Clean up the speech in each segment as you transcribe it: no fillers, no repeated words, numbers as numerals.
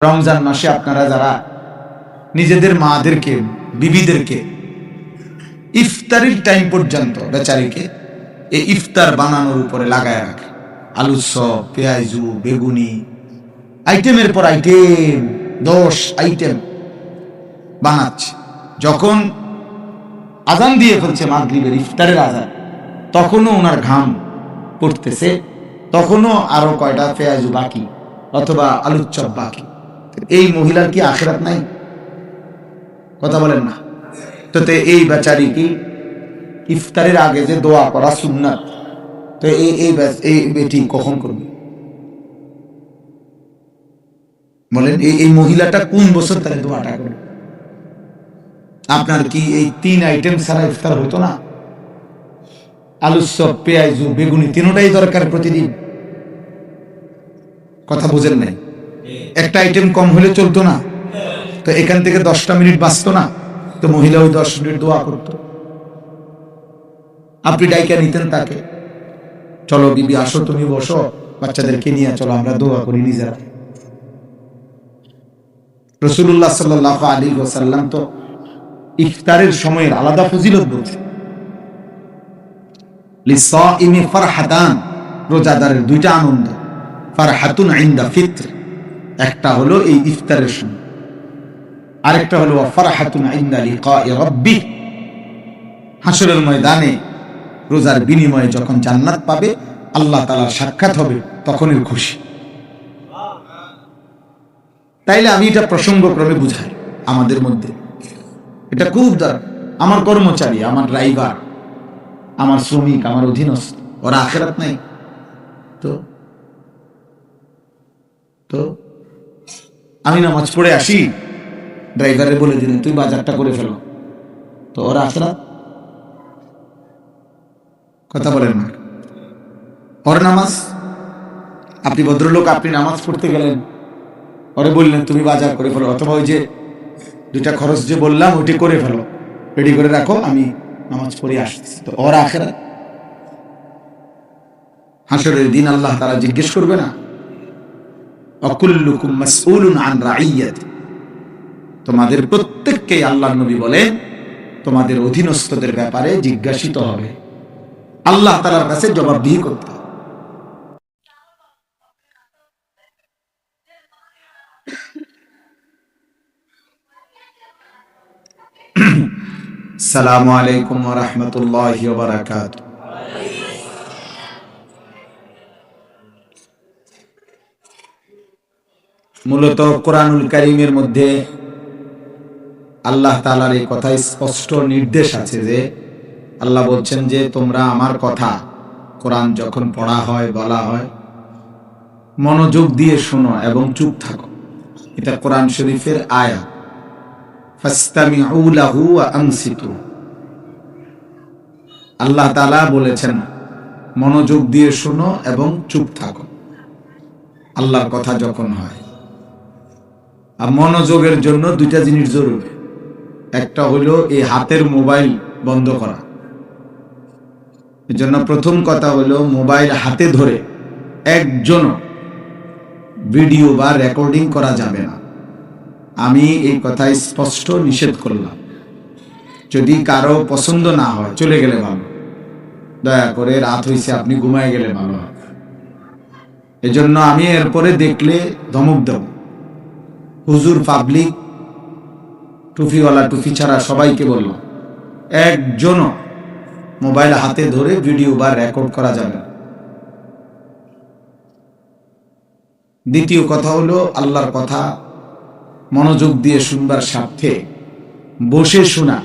রমজান মাসে আপনারা যারা নিজেদের মাদেরকে বিবিদেরকে ইফতারির টাইম পর্যন্ত বেচারিকে এই ইফতার বানানোর উপরে লাগায় রাখে, আলুর চপ, পেঁয়াজু, বেগুনি, আইটেমের পর আইটেম, 10 আইটেম বানাচ্ছে। যখন আজান দিয়ে ফেলছে মাগরিবের ইফতারের আজান, তখনও ওনার ঘাম পড়তেছে, তখনও আরো কয়টা পেঁয়াজু বাকি অথবা আলুর চপ বাকি। এই মহিলার কি আখিরাত নাই? কথা বলেন না তো। এই বেচারি কি ইফতারের আগে যে দোয়া করা সুন্নাত, তো এই বেটি কখন করবে বলেন? এই মহিলাটা কোন বছর তাহলে দোয়াটা করবে? আপনার কি এই 3 আইটেম ছাড়া ইফতার হতো না? আলুর চপ, পেঁয়াজু, বেগুনি তিনটাই দরকার প্রতিদিন। কথা বুঝেন নাই? একটা আইটেম কম হলে চলতো না? তো এখান থেকে 10টা মিনিট বাঁচতো না? তো মহিলা ওই 10 মিনিট দোয়া করতো। আপনি ডাইকা নিতেন তাকে, চলো বিবি আসো, তুমি বসো, বাচ্চাদেরকে নিয়ে চলো আমরা দোয়া করি নিজেরা। রাসূলুল্লাহ সাল্লাল্লাহু আলাইহি ওয়াসাল্লাম তো ইফতারের সময়ের আলাদা ফজিলত বলছেন। লিসাইমি ফারহাতান, রোজাদারের 2টা আনন্দ। ফারহাতুন ইনদা ফিত্র, একটা হলো এই ইফতারের সময়, আরেকটা হলো ফারহাতুন ইনদা লিকাই রাব্বি, হাসরের ময়দানে রোজার বিনিময়ে যখন জান্নাত পাবে, আল্লাহ তাআলার সাক্ষাৎ হবে, তখনের খুশি। তাইলে আমি এটা প্রসঙ্গক্রমে বুঝাই আমাদের মধ্যে। এটা খুব দরকার। আমার কর্মচারী, আমার ড্রাইভার, আমার শ্রমিক, আমার অধীনস্থ, ওরা আখিরাত নাই তো? তো আমি নামাজ পড়ে আসি, ড্রাইভারে বলে দিলেন তুই বাজারটা করে ফেলো, তো ওরা আখিরাত? কথা বলেন না। ওর নামাজ, আপনি ভদ্রলোক, আপনি নামাজ পড়তে গেলেন, ওরে বললেন তুমি বাজার করে ফেলো, অথবা ওই যে 2টা খরচ যে বললাম ওইটি করে ফেলো, রেডি করে রাখো, আমি নামাজ পড়ে আসছি, তো ওর আখিরাত? হাসরের দিন আল্লাহ তাআলা জিজ্ঞেস করবে না? অকুল্লুকুম মাসউলুন আন রাইয়াতি, তোমাদের প্রত্যেককে আল্লাহর নবী বলেন তোমাদের অধীনস্থদের ব্যাপারে জিজ্ঞাসিত হবে, আল্লাহ তাআলার কাছে জবাবদিহি করতে হবে। আসসালামু আলাইকুম ওয়া রাহমাতুল্লাহি ওয়া বারাকাতুহু। মূলত কোরআনুল কারীমের মধ্যে আল্লাহ তাআলার এই কথাই স্পষ্ট নির্দেশ আছে যে আল্লাহ বলছেন যে তোমরা আমার কথা, কোরআন যখন পড়া হয়, বলা হয়, মনোযোগ দিয়ে শোনো এবং চুপ থাকো। এটা কোরআন শরীফের আয়াত। ফাসতামিউ লাহু ওয়া আনসিতু, আল্লাহ তাআলা বলেছেন মনোযোগ দিয়ে শোনো এবং চুপ থাকো আল্লাহর কথা যখন হয়। আর মনোযোগের জন্য 2টা জিনিস জরুরি। একটা হলো এই হাতের মোবাইল বন্ধ করা। এজন্য প্রথম কথা হলো মোবাইল হাতে ধরে একজন ভিডিও বা রেকর্ডিং করা যাবে না। আমি এই কথাই স্পষ্ট নিষেধ করলাম। যদি কারো পছন্দ না হয় চলে গেলে ভালো, দয়া করে, রাত হয়েছে আপনি ঘুমায় গেলে ভালো হয়। এজন্য আমি এরপরে দেখলে ধমক দেব। হুজুর, পাবলিক, টুপিওয়ালা, টুপি ছাড়া সবাইকে বলল একজনও মোবাইল হাতে ধরে ভিডিও বা রেকর্ড করা যাবে না। দ্বিতীয় কথা হলো আল্লাহর কথা মনোযোগ দিয়ে শুনবার স্বার্থে বসে শোনা,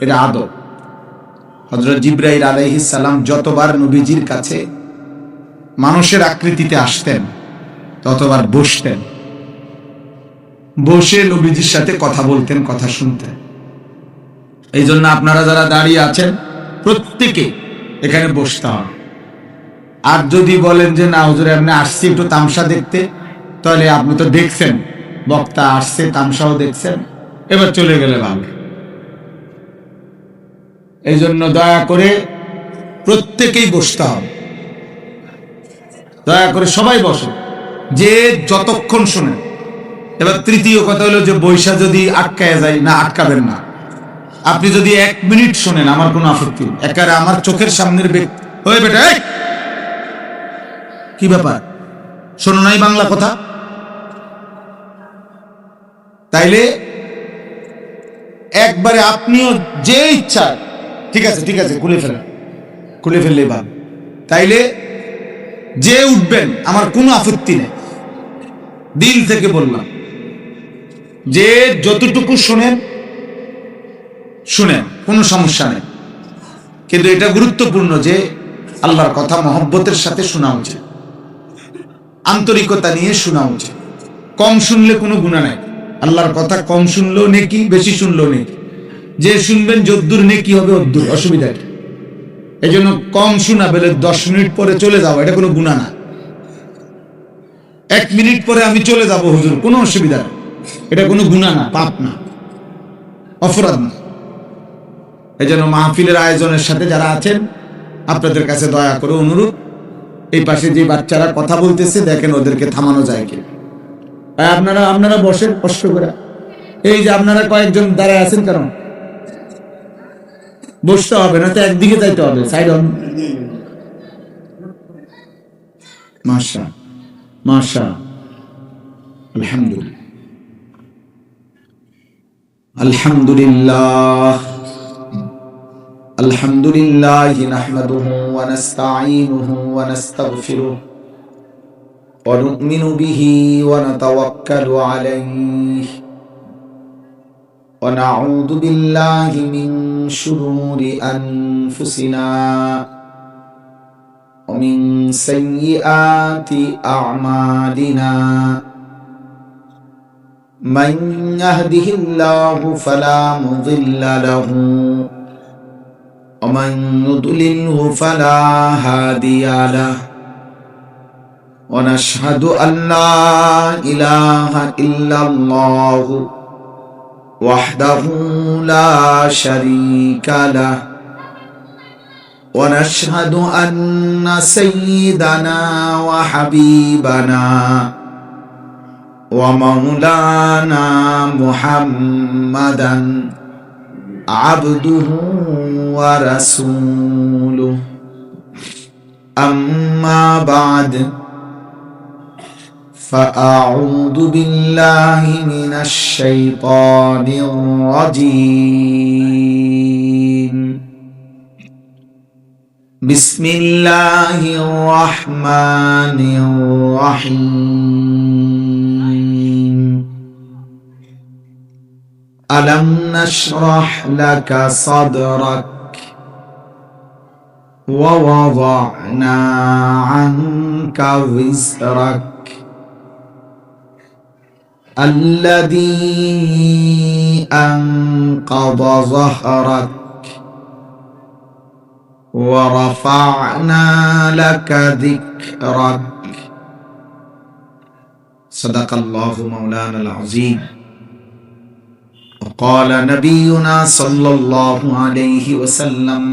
এটা আদব। হযরত জিবরাইল আলাইহিস সালাম যতবার নবীজির কাছে মানুষের আকৃতিতে আসতেন ততবার বসতেন, বসে নবীজির সাথে কথা বলতেন, কথা শুনতেন। এই জন্য আপনারা যারা দাঁড়িয়ে আছেন প্রত্যেকে এখানে বসতে হবে। আর যদি বলেন যে না হুজুর আপনি আসছি একটু তামসা দেখতে, তাহলে আপনি তো দেখছেন বক্তা আসছে, তামসাও দেখছেন, এবার চলে গেলে ভালো। এই জন্য দয়া করে প্রত্যেকেই বসতে হবে। দয়া করে সবাই বসে, যে যতক্ষণ শোনেন এবার তৃতীয় কথা হলো যে বৈশা যদি আটকায় যায়, না আটকাবেন না। আপনি যদি 1 মিনিট শোনেন আমার কোনো আপত্তি নেই। একারে আমার চোখের সামনের ব্যক্তি, ওই বেটা এই! কি ব্যাপার, শোনো নাই বাংলা কথা? তাইলে একবারে আপনিও যে ইচ্ছা, ঠিক আছে ঠিক আছে, খুলে ফেললে ভালো। তাইলে যে উঠবেন আমার কোনো আপত্তি নেই, দিল থেকে বললাম। যে যতটুকু শুনেন কোনো সমস্যা নেই, কিন্তু এটা গুরুত্বপূর্ণ যে আল্লাহর কথা মহব্বতের সাথে শোনা উচিত, আন্তরিকতা নিয়ে শোনা উচিত। কম শুনলে কোনো গুনাহ নাই। আল্লাহর কথা কম শুনলেও নেকি, বেশি শুনলেও নেকি। যে শুনবেন যদ্দুর নেকি হবে অদ্দুর, অসুবিধা কি? এই জন্য কম শোনা বেলে 10 মিনিট পরে চলে যাও, এটা কোনো গুনাহ না। 1 মিনিট পরে আমি চলে যাব হুজুর, কোনো অসুবিধা নেই, এটা কোনো গুনাহ না, পাপ না, অপরাধ না। এই জন্য মাহফিলের আয়োজনের সাথে যারা আছেন আপনাদের কাছে দয়া করে অনুরোধ, এই পাশে যে বাচ্চারা কথা বলতেছে দেখেন ওদেরকে থামানো যায় কি। আপনারা বসেন কষ্ট করে। এই যে আপনারা কয়েকজন দাঁড়ায় আছেন, কারণ বসতে হবে না তো, একদিকে যাইতে হবে, সাইড অন। মাশা মাশা, আলহামদুলিল্লাহ আলহামদুলিল্লাহ আলহামদুলিল্লাহ নাহমাদুহু ওয়া নাস্তাঈনুহু ওয়া নাস্তাগফিরুহু ওয়া নু'মিনু বিহি ওয়া নাতাওয়াক্কালু আলাইহি ওয়া নাউযু বিল্লাহি মিন শুরুরি আনফুসিনা ওয়া মিন সাইয়্যিআতি আ'মালিনা। মান ইয়াহদিহিল্লাহু ফালা মুযিল্লা লাহু ومن يضلله فلا هادي له ونشهد أن لا إله إلا الله وحده لا شريك له ونشهد أن سيدنا وحبيبنا ومولانا محمدا عبده ورسوله أما بعد فأعوذ بالله من الشيطان الرجيم. بسم الله الرحمن الرحيم. ألم نشرح لك صدرك ووضعنا عنك وزرك الذي أنقض ظهرك ورفعنا لك ذكرك. صدق الله مولانا العظيم. وقال نبينا صلى الله عليه وسلم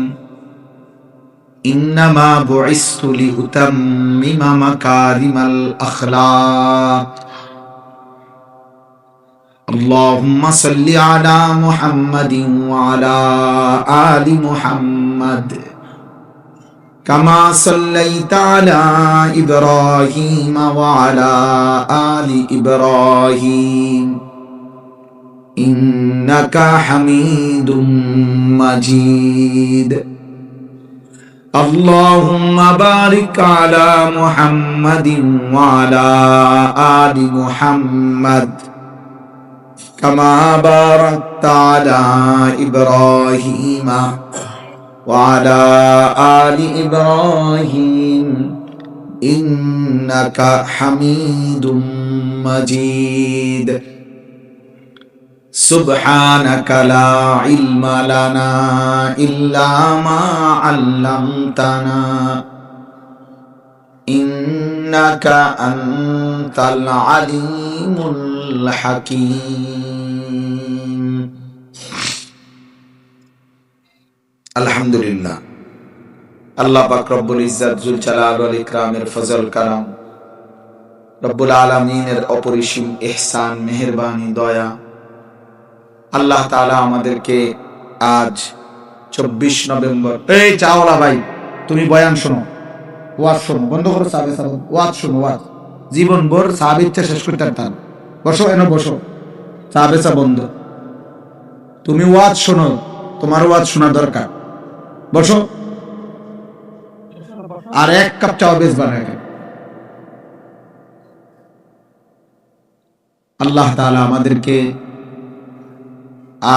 إنما بعثت لأتمم مكارم الأخلاق. اللهم صل على محمد وعلى آل محمد كما صليت على إبراهيم وعلى آل إبراهيم إنك حميد مجيد. اللهم بارك على محمد وعلى آل محمد كما باركت على إبراهيم وعلى آل إبراهيم إنك حميد مجيد. سبحانك لا علم لنا إلا ما علمتنا إنك أنت العليم الحكيم. الحمد لله. আল্লাহ পাক রব্বুল ইজ্জত জুল জালাল ওয়াল ইকরামের ফজল কারাম রব্বুল আলামিনের অপরিসীম ইহসান, মেহেরবানি, দয়া, আল্লাহ তাআলা আমাদেরকে আজ 24 নভেম্বর, এই চাওলা ভাই তুমি বয়ান শোনো, ওয়াজ শোনো, বন্ধ করো সাবে সাবে, ওয়াজ শোনো, ওয়াজ জীবন ভর সাবিতটা শেষ করতে পারতাম। বসো, এনে বসো, সাবে সা বন্ধ, তুমি ওয়াজ শোনো, তোমার ওয়াজ শোনা দরকার, বসো। আর এক কাপ চা বেশ বানায়। আল্লাহ তাআলা আমাদেরকে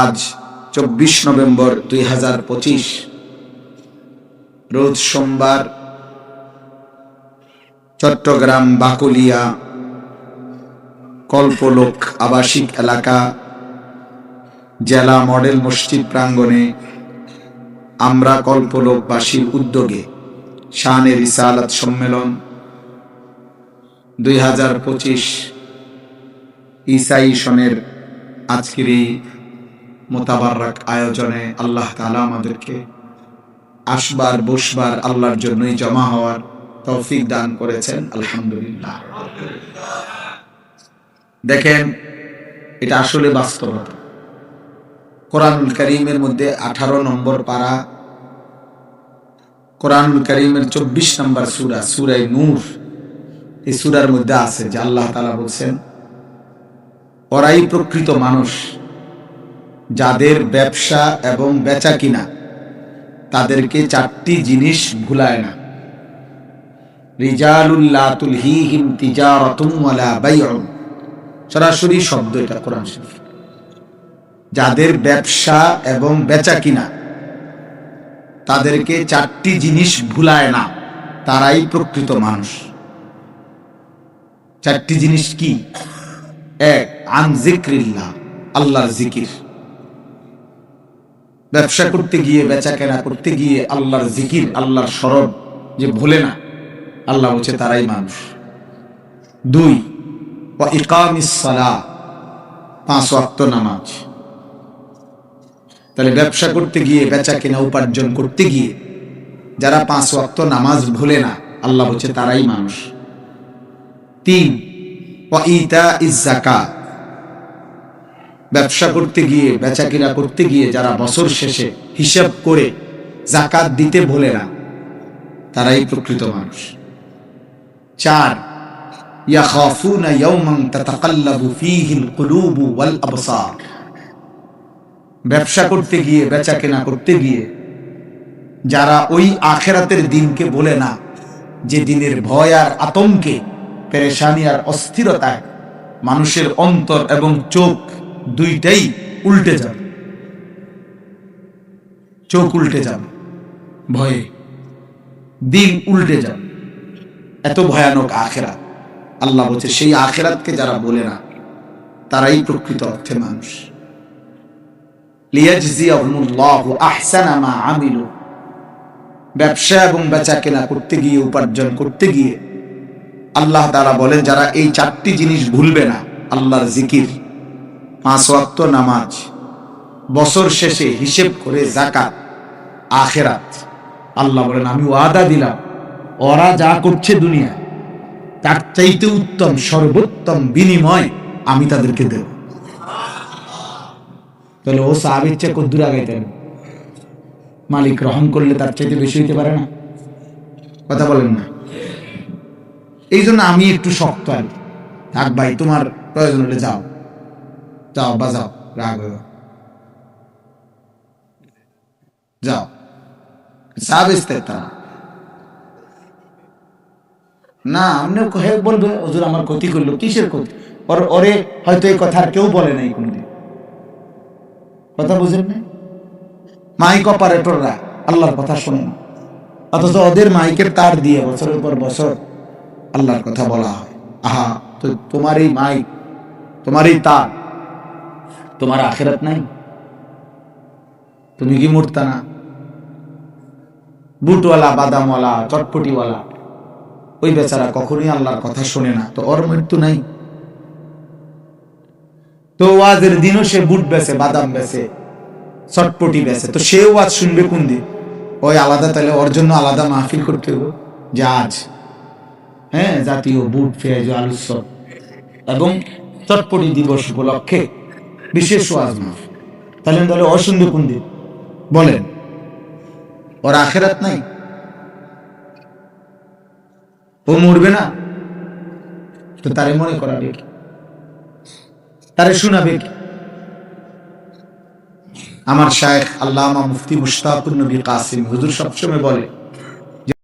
আজ 24 নভেম্বর 2025 রোজ সোমবার চট্টগ্রাম বাকুলিয়া কল্পলোক আবাসিক এলাকা জেলা মডেল মসজিদ প্রাঙ্গণে আমরা কল্পলোকবাসীর উদ্যোগে শানে রিসালাত সম্মেলন 2025 ঈসাই সনের আজকের এই মোতাবারক আয়োজনে আল্লাহ তাআলা আমাদেরকে আসবার বসবার আল্লাহর জন্যই জমা হওয়ার তৌফিক দান করেছেন, আলহামদুলিল্লাহ। দেখেন, এটা আসলে বাস্তবতা। কোরআনুল কারীমের মধ্যে 18 নম্বর পারা, কোরআনুল কারীমের 24 নম্বর সূরা, সূরা নূর, এই সূরার মধ্যে আছে যে আল্লাহ তাআলা বলেন, ওরাই প্রকৃত মানুষ যাদের ব্যবসা এবং বেচা কিনা তাদেরকে 4টি জিনিস ভুলায় না। রিজালুল লা তুলহিহিম তিজারাতুন ওয়ালা বাইউন, সরাসরি শব্দ এটা কোরআন শরীফ। যাদের ব্যবসা এবং বেচা কিনা তাদেরকে 4টি জিনিস ভুলায় না, তারাই প্রকৃত মানুষ। 4টি জিনিস কি? 1, আন যিকরিল্লাহ, আল্লাহর জিকির। ব্যবসা করতে গিয়ে, বেচা কেনা করতে গিয়ে আল্লাহর জিকির, আল্লাহর স্মরণ যে ভুলে না, আল্লাহ বলছে তারাই মানুষ। 2, ওয়া ইকামিস সালাহ, 5 ওয়াক্ত নামাজ। তাহলে ব্যবসা করতে গিয়ে, বেচা কেনা উপার্জন করতে গিয়ে যারা 5 ওয়াক্ত নামাজ ভুলে না, আল্লাহ বলছে তারাই মানুষ। 3, ওয়া ইতাইজ যাকাত, ব্যবসা করতে গিয়ে, বেচা কিনা করতে গিয়ে যারা বছর শেষে হিসাব করে যাকাত দিতে ভুলে না, তারাই প্রকৃত মানুষ। 4, ইয়াখাফুনা ইয়াওমান তাতাকাল্লাবু ফীহিল কুলুবু ওয়াল আবসার, ব্যবসা করতে গিয়ে, বেচা কেনা করতে গিয়ে যারা ওই আখিরাতের দিনকে বলে না, যে দিনের ভয় আর আতঙ্কে, পেরেশানি আর অস্থিরতায় মানুষের অন্তর এবং চোখ দুইটাই উল্টে যাবে, চোখ উল্টে যাবে ভয়ে, দিল উল্টে যাবে, এত ভয়ানক আখিরাত। আল্লাহ বলছে সেই আখিরাতকে যারা বলে না, তারাই প্রকৃত অর্থে মানুষ। লিয়াজজিয়াহুমুল্লাহু আহসানা মা আমিলু, ব্যবসা এবং বেচা কেনা করতে গিয়ে, উপার্জন করতে গিয়ে আল্লাহ তাআলা বলেন যারা এই 4টি জিনিস ভুলবে না, আল্লাহর জিকির, 5 ওয়াক্ত নামাজ, বছর শেষে হিসেব করে যাকাত, আখিরাত, আল্লাহ বলেন আমি ওয়াদা দিলাম ওরা যা করছে দুনিয়া তার চাইতে উত্তম, সর্বোত্তম বিনিময় আমি তাদেরকে দেব। তাহলে ও সাহাবীর চেয়ে কদ্দুর আগাইতেন, মালিক রহম করলে তার চাইতে বেশি হইতে পারে না? কথা বলেন না? এই জন্য আমি একটু শক্ত আর থাক ভাই, তোমার প্রয়োজন হলে যাও, যাও বাজাও, রাগ যাও, না আপনি বলবে হুজুর আমার ক্ষতি করলো, কিসের ক্ষতি? ওরে হয়তো এই কথা আর কেউ বলে নাই কোনদিন, কথা বুঝেন না? মাইক অপারেটররা আল্লাহর কথা শোনে না, অথচ ওদের মাইকের তার দিয়ে বছরের পর বছর আল্লাহর কথা বলা হয়। আহা, তো তোমার এই মাইক, তোমার এই তার, তোমার আখিরাত নাই? তুমি কি মরতা না? বুটওয়ালা, বাদামওয়ালা, চটপটিওয়ালা, ওই বেচারা কখনোই আল্লাহর কথা শোনে না, তো ওর মৃত্যু নাই? তো ওয়াজের দিনও সে বুট বেচে, বাদাম বেচে, চটপটি বেচে, তো সে ওয়াজ শুনবে কোন দিন? ওই আলাদা, তাহলে ওর জন্য আলাদা মাহফিল করতে হবে যে আজ হ্যাঁ, জাতীয় বুট পেঁয়াজ আলুর চপ এবং চটপটি দিবস উপলক্ষে বিশেষ ওয়াজ মাহফিল। তাহলে অসুন্দর কোন দিন বলেন? ওর আখেরাত নাই? ও মরবে না? তো তারে মনে করাবে কি? তারে শোনাবে কি? আমার শায়েখ আল্লামা মুফতি মুশতাকুর নবী কাসিম হুজুর সবসময় বলে,